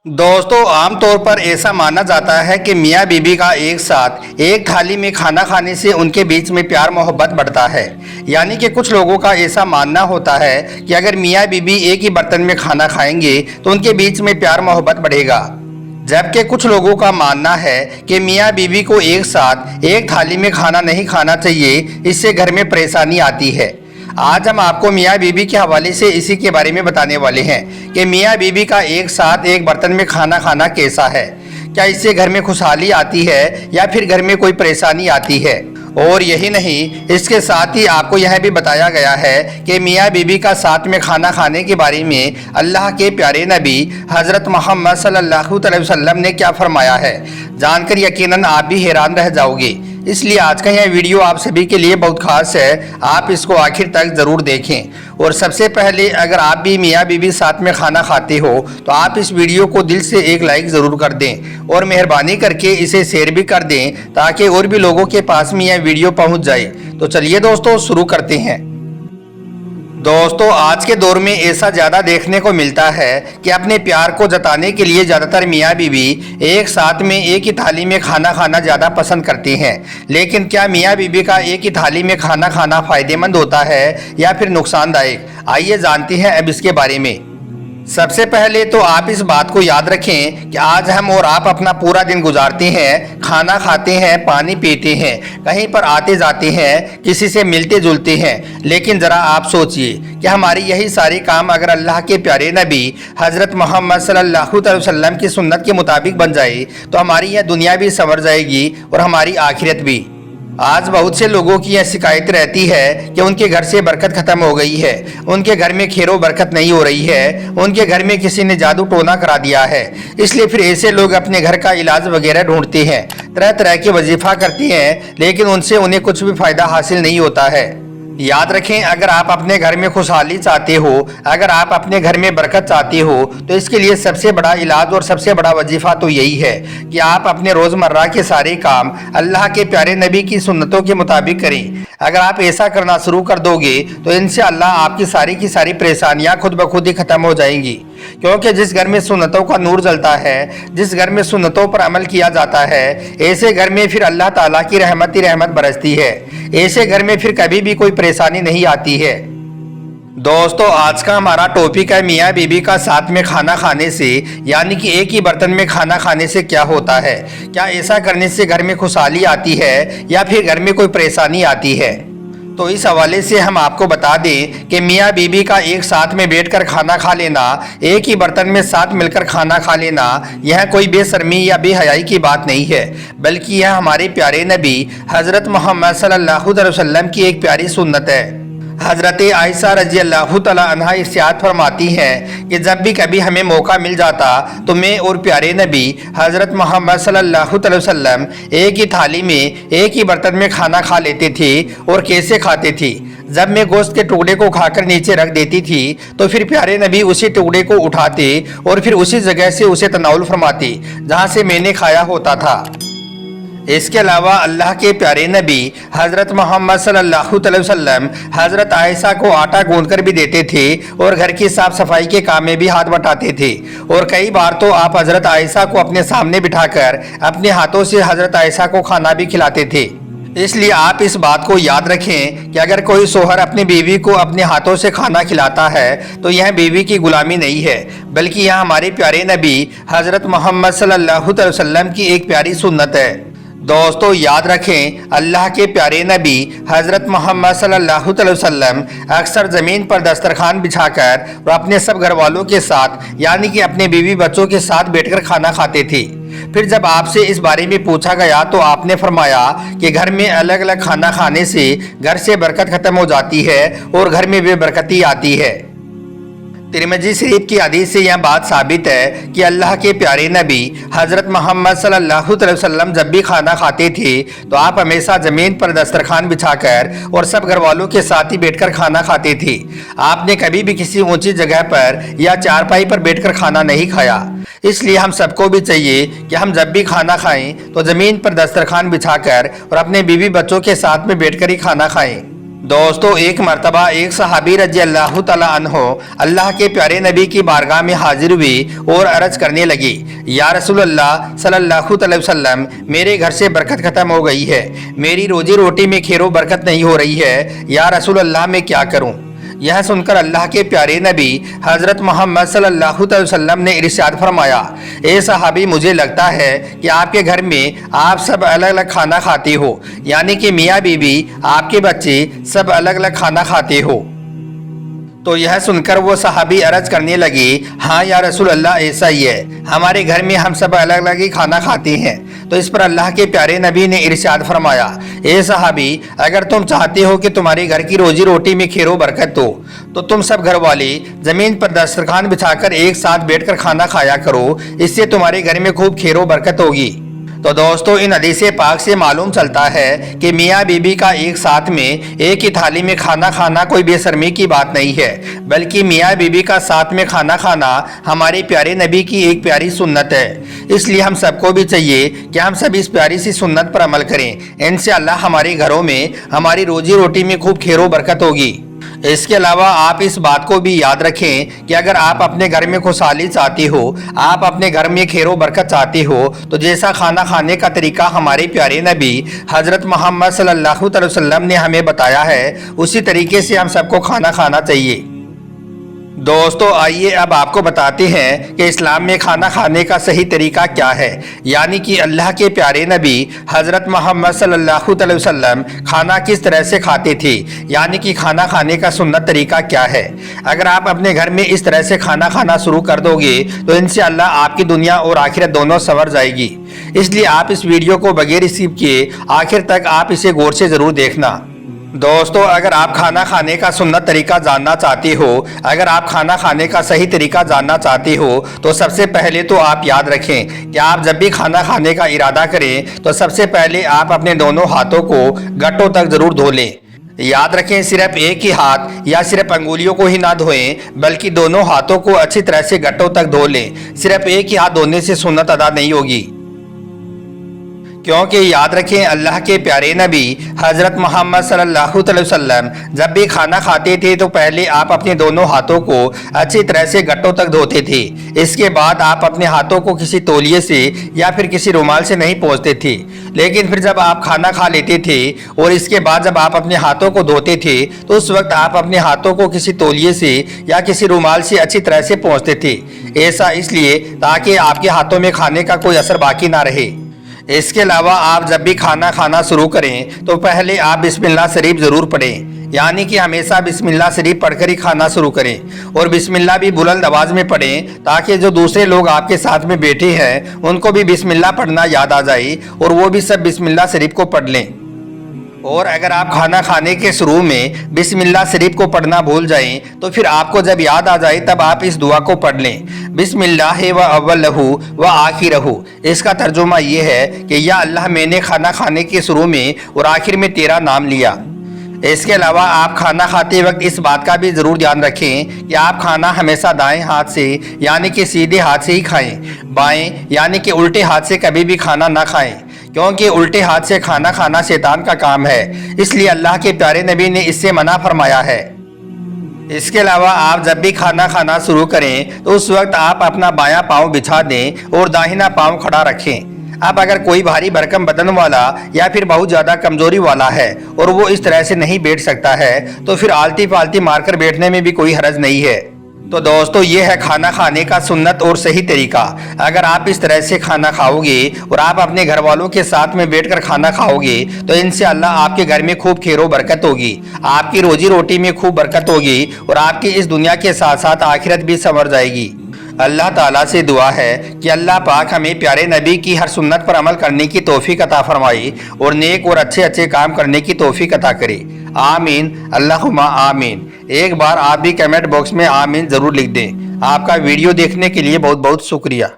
दोस्तों आम तौर पर ऐसा माना जाता है कि मियाँ बीबी का एक साथ एक थाली में खाना खाने से उनके बीच में प्यार मोहब्बत बढ़ता है। यानी कि कुछ लोगों का ऐसा मानना होता है कि अगर मियाँ बीबी एक ही बर्तन में खाना खाएंगे तो उनके बीच में प्यार मोहब्बत बढ़ेगा। जबकि कुछ लोगों का मानना है कि मियाँ बीबी को एक साथ एक थाली में खाना नहीं खाना चाहिए, इससे घर में परेशानी आती है। आज हम आपको मियाँ बीबी के हवाले से इसी के बारे में बताने वाले हैं कि मियाँ बीबी का एक साथ एक बर्तन में खाना खाना कैसा है, क्या इससे घर में खुशहाली आती है या फिर घर में कोई परेशानी आती है। और यही नहीं, इसके साथ ही आपको यह भी बताया गया है कि मियाँ बीबी का साथ में खाना खाने के बारे में अल्लाह के प्यारे नबी हज़रत मोहम्मद सल्लल्लाहु अलैहि वसल्लम ने क्या फरमाया है। जानकर यकीनन आप भी हैरान रह जाओगे। इसलिए आज का यह वीडियो आप सभी के लिए बहुत खास है, आप इसको आखिर तक ज़रूर देखें। और सबसे पहले अगर आप भी मियाँ बीबी साथ में खाना खाते हो तो आप इस वीडियो को दिल से एक लाइक ज़रूर कर दें और मेहरबानी करके इसे शेयर भी कर दें ताकि और भी लोगों के पास में यह वीडियो पहुंच जाए। तो चलिए दोस्तों शुरू करते हैं। दोस्तों आज के दौर में ऐसा ज़्यादा देखने को मिलता है कि अपने प्यार को जताने के लिए ज़्यादातर मियाँ बीवी एक साथ में एक ही थाली में खाना खाना ज़्यादा पसंद करते हैं। लेकिन क्या मियाँ बीवी का एक ही थाली में खाना खाना फ़ायदेमंद होता है या फिर नुकसानदायक? आइए जानते हैं अब इसके बारे में। सबसे पहले तो आप इस बात को याद रखें कि आज हम और आप अपना पूरा दिन गुजारते हैं, खाना खाते हैं, पानी पीते हैं, कहीं पर आते जाते हैं, किसी से मिलते जुलते हैं। लेकिन ज़रा आप सोचिए कि हमारी यही सारे काम अगर अल्लाह के प्यारे नबी हज़रत मोहम्मद सल्लल्लाहु अलैहि वसल्लम की सुन्नत के मुताबिक बन जाए तो हमारी यह दुनिया भी संवर जाएगी और हमारी आखिरत भी। आज बहुत से लोगों की यह शिकायत रहती है कि उनके घर से बरकत ख़त्म हो गई है, उनके घर में खैरो बरकत नहीं हो रही है, उनके घर में किसी ने जादू टोना करा दिया है। इसलिए फिर ऐसे लोग अपने घर का इलाज वगैरह ढूंढते हैं, तरह तरह के वजीफ़ा करते हैं, लेकिन उनसे उन्हें कुछ भी फ़ायदा हासिल नहीं होता है। याद रखें, अगर आप अपने घर में खुशहाली चाहते हो, अगर आप अपने घर में बरकत चाहते हो तो इसके लिए सबसे बड़ा इलाज और सबसे बड़ा वजीफ़ा तो यही है कि आप अपने रोज़मर्रा के सारे काम अल्लाह के प्यारे नबी की सुन्नतों के मुताबिक करें। अगर आप ऐसा करना शुरू कर दोगे तो इंशाअल्लाह आपकी सारी की सारी परेशानियां खुद ब खुद ही ख़त्म हो जाएंगी। क्योंकि जिस घर में सुन्नतों का नूर जलता है, जिस घर में सुन्नतों पर अमल किया जाता है, ऐसे घर में फिर अल्लाह ताला की रहमत ही रहमत बरसती है। ऐसे घर में फिर कभी भी कोई परेशानी नहीं आती है। दोस्तों आज का हमारा टॉपिक है मियाँ बीबी का साथ में खाना खाने से, यानी कि एक ही बर्तन में खाना खाने से क्या होता है। क्या ऐसा करने से घर में खुशहाली आती है या फिर घर में कोई परेशानी आती है? तो इस हवाले से हम आपको बता दें कि मियाँ बीबी का एक साथ में बैठकर खाना खा लेना, एक ही बर्तन में साथ मिलकर खाना खा लेना, यह कोई बेशर्मी या बेहयाई की बात नहीं है, बल्कि यह हमारे प्यारे नबी हज़रत मोहम्मद सल्लल्लाहु अलैहि वसल्लम की एक प्यारी सुन्नत है। हज़रत आयशा रज़ी अल्लाह तआला अन्हा इरशाद फरमाती हैं कि जब भी कभी हमें मौका मिल जाता तो मैं और प्यारे नबी हज़रत मोहम्मद सल्लल्लाहु अलैहि वसल्लम एक ही थाली में एक ही बर्तन में खाना खा लेते थे। और कैसे खाते थे? जब मैं गोश्त के टुकड़े को खाकर नीचे रख देती थी तो फिर प्यारे नबी उसी टुकड़े को उठाते और फिर उसी जगह से उसे तनाउल फरमाते जहाँ से मैंने खाया होता था। इसके अलावा अल्लाह के प्यारे नबी हज़रत मोहम्मद सल्लल्लाहु अलैहि वसल्लम हज़रत आयशा को आटा गूंद कर भी देते थे और घर की साफ़ सफाई के काम में भी हाथ बटाते थे। और कई बार तो आप हज़रत आयशा को अपने सामने बिठाकर अपने हाथों से हज़रत आयशा को खाना भी खिलाते थे। इसलिए आप इस बात को याद रखें कि अगर कोई शोहर अपनी बीवी को अपने हाथों से खाना खिलाता है तो यह बीवी की गुलामी नहीं है, बल्कि यह हमारे प्यारे नबी हज़रत मोहम्मद सल्लल्लाहु अलैहि वसल्लम की एक प्यारी सुन्नत है। दोस्तों याद रखें, अल्लाह के प्यारे नबी हज़रत मोहम्मद सल्लल्लाहु अलैहि वसल्लम अक्सर ज़मीन पर दस्तरखान बिछाकर और अपने सब घर वालों के साथ, यानी कि अपने बीवी बच्चों के साथ बैठकर खाना खाते थे। फिर जब आपसे इस बारे में पूछा गया तो आपने फरमाया कि घर में अलग अलग खाना खाने से घर से बरकत ख़त्म हो जाती है और घर में बेबरकती आती है। तिरमिज़ी शरीफ की हदीस से यह बात साबित है कि अल्लाह के प्यारे नबी हज़रत मोहम्मद सल्लल्लाहु अलैहि वसल्लम जब भी खाना खाते थे तो आप हमेशा ज़मीन पर दस्तरखान बिछाकर और सब घर वालों के साथ ही बैठकर खाना खाते थे। आपने कभी भी किसी ऊंची जगह पर या चारपाई पर बैठकर खाना नहीं खाया। इसलिए हम सबको भी चाहिए कि हम जब भी खाना खाएं तो ज़मीन पर दस्तरखान बिछाकर और अपने बीवी बच्चों के साथ में बैठकर ही खाना खाएं। दोस्तों एक मर्तबा एक सहाबी रजी अल्लाह तआला अन्हो अल्लाह के प्यारे नबी की बारगाह में हाजिर हुई और अर्ज करने लगी, या रसूल अल्लाह सल्लल्लाहु अलैहि वसल्लम, मेरे घर से बरकत ख़त्म हो गई है, मेरी रोजी रोटी में खैर बरकत नहीं हो रही है, या रसूल अल्लाह मैं क्या करूं। यह सुनकर अल्लाह के प्यारे नबी हज़रत मोहम्मद सल्लल्लाहु अलैहि वसल्लम ने इरशाद फरमाया, ए सहाबी, मुझे लगता है कि आपके घर में आप सब अलग अलग खाना खाते हो, यानी कि मियाँ बीबी आपके बच्चे सब अलग अलग खाना खाते हो। तो यह सुनकर वो सहाबी अर्ज करने लगी, हाँ या रसूल अल्लाह ऐसा ही है, हमारे घर में हम सब अलग अलग ही खाना खाते हैं। तो इस पर अल्लाह के प्यारे नबी ने इरशाद फरमाया, ए सहाबी, अगर तुम चाहते हो कि तुम्हारे घर की रोजी रोटी में खैर बरकत हो तो तुम सब घर वाले जमीन पर दस्तरखान बिछाकर एक साथ बैठकर खाना खाया करो, इससे तुम्हारे घर में खूब खैर बरकत होगी। तो दोस्तों इन हदीस पाक से मालूम चलता है कि मियाँ बीबी का एक साथ में एक ही थाली में खाना खाना कोई बेशर्मी की बात नहीं है, बल्कि मियाँ बीबी का साथ में खाना खाना हमारे प्यारे नबी की एक प्यारी सुन्नत है। इसलिए हम सबको भी चाहिए कि हम सब इस प्यारी सी सुन्नत पर अमल करें। इनसे अल्लाह हमारे घरों में हमारी रोजी रोटी में खूब खैर बरकत होगी। इसके अलावा आप इस बात को भी याद रखें कि अगर आप अपने घर में खुशहाली चाहते हो, आप अपने घर में खैर बरकत चाहते हो, तो जैसा खाना खाने का तरीका हमारे प्यारे नबी हज़रत मोहम्मद सल्लल्लाहु अलैहि वसल्लम ने हमें बताया है, उसी तरीके से हम सबको खाना खाना चाहिए। दोस्तों आइए अब आपको बताते हैं कि इस्लाम में खाना खाने का सही तरीका क्या है, यानी कि अल्लाह के प्यारे नबी हज़रत मोहम्मद सल्लल्लाहु अलैहि वसल्लम खाना किस तरह से खाते थे, यानी कि खाना खाने का सुन्नत तरीका क्या है। अगर आप अपने घर में इस तरह से खाना खाना शुरू कर दोगे तो इंशाअल्लाह आपकी दुनिया और आखिरत दोनों संवर जाएगी। इसलिए आप इस वीडियो को बगैर स्किप किए आखिर तक आप इसे गौर से ज़रूर देखना। दोस्तों अगर आप खाना खाने का सुन्नत तरीका जानना चाहते हो, अगर आप खाना खाने का सही तरीका जानना चाहते हो, तो सबसे पहले तो आप याद रखें कि आप जब भी खाना खाने का इरादा करें तो सबसे पहले आप अपने दोनों हाथों को गट्टों तक ज़रूर धो लें। याद रखें सिर्फ एक ही हाथ या सिर्फ अंगुलियों को ही ना धोएं, बल्कि दोनों हाथों को अच्छी तरह से गट्टों तक धो लें। सिर्फ एक ही हाथ धोने से सुन्नत अदा नहीं होगी, क्योंकि याद रखें अल्लाह के प्यारे नबी हज़रत मोहम्मद सल्लल्लाहु अलैहि वसल्लम जब भी खाना खाते थे तो पहले आप अपने दोनों हाथों को अच्छी तरह से गट्टों तक धोते थे। इसके बाद आप अपने हाथों को किसी तौलिए से या फिर किसी रुमाल से नहीं पोंछते थे, लेकिन फिर जब आप खाना खा लेते थे और इसके बाद जब आप अपने हाथों को धोते थे तो उस वक्त आप अपने हाथों को किसी तौलिए से या किसी रुमाल से अच्छी तरह से पोंछते थे। ऐसा इसलिए ताकि आपके हाथों में खाने का कोई असर बाकी ना रहे। इसके अलावा आप जब भी खाना खाना शुरू करें तो पहले आप बिस्मिल्लाह शरीफ ज़रूर पढ़ें, यानी कि हमेशा बिस्मिल्लाह शरीफ पढ़कर ही खाना शुरू करें और बिस्मिल्लाह भी बुलंद आवाज़ में पढ़ें, ताकि जो दूसरे लोग आपके साथ में बैठे हैं उनको भी बिस्मिल्लाह पढ़ना याद आ जाए और वो भी सब बिस्मिल्लाह शरीफ को पढ़ लें। और अगर आप खाना खाने के शुरू में बिस्मिल्लाह शरीफ को पढ़ना भूल जाएं तो फिर आपको जब याद आ जाए तब आप इस दुआ को पढ़ लें, बिस्मिल्लाह व अव्वलहु व आखिरहु। इसका तर्जुमा ये है कि या अल्लाह, मैंने खाना खाने के शुरू में और आखिर में तेरा नाम लिया। इसके अलावा आप खाना खाते वक्त इस बात का भी ज़रूर ध्यान रखें कि आप खाना हमेशा दाएं हाथ से यानी कि सीधे हाथ से ही खाएं, बाएं यानी कि उल्टे हाथ से कभी भी खाना ना खाएं, क्योंकि उल्टे हाथ से खाना खाना शैतान का काम है। इसलिए अल्लाह के प्यारे नबी ने इससे मना फरमाया है। इसके अलावा आप जब भी खाना खाना शुरू करें तो उस वक्त आप अपना बायां पाँव बिछा दें और दाहिना पाँव खड़ा रखें। अब अगर कोई भारी भरकम बदन वाला या फिर बहुत ज़्यादा कमजोरी वाला है और वो इस तरह से नहीं बैठ सकता है तो फिर आलती पालती मारकर बैठने में भी कोई हरज नहीं है। तो दोस्तों ये है खाना खाने का सुन्नत और सही तरीका। अगर आप इस तरह से खाना खाओगे और आप अपने घर वालों के साथ में बैठकर खाना खाओगे तो इंशाअल्लाह आपके घर में खूब खैर बरकत होगी, आपकी रोजी रोटी में खूब बरकत होगी और आपकी इस दुनिया के साथ साथ आखिरत भी संवर जाएगी। अल्लाह ताला से दुआ है कि अल्लाह पाक हमें प्यारे नबी की हर सुन्नत पर अमल करने की तौफीक अता फरमाए और नेक और अच्छे अच्छे काम करने की तौफीक अता करे। आमीन, अल्लाहुम्मा आमीन। एक बार आप भी कमेंट बॉक्स में आमीन ज़रूर लिख दें। आपका वीडियो देखने के लिए बहुत बहुत शुक्रिया।